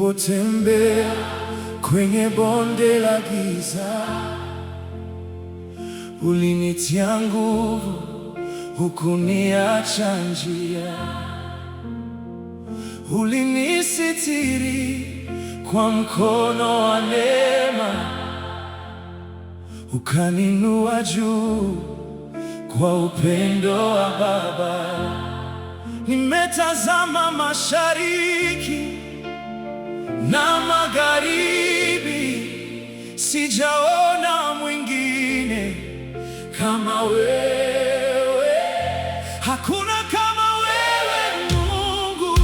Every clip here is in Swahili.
Nilipotembea kwenye bonde la giza, ulinitia nguvu, hukuniacha njia. Ulinisitiri kwa mkono wa neema, ukaninua juu kwa upendo wa Baba. Nimetazama mashariki na magharibi, sijaona mwingine kama wewe. Hakuna kama wewe Mungu,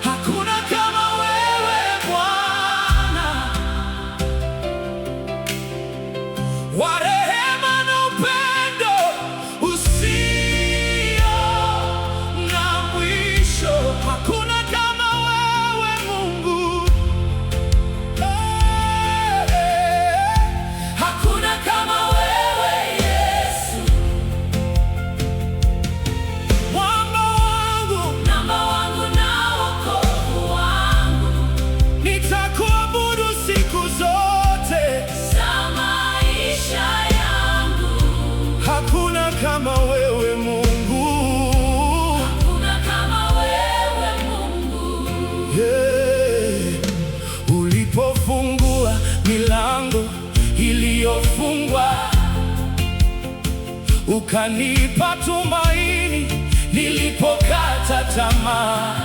hakuna kama wewe Bwana, wa rehema na upendo usio na mwisho. Hakuna kama wewe Mungu, hakuna kama wewe Yesu, mwamba wangu, namba wangu na wokovu wangu. Nitakuabudu siku zote za maisha yangu. Hakuna kama wewe Mungu, hakuna kama wewe Mungu. Ulipofungua milango iliyofungwa, ukanipa tumaini nilipokata tamaa.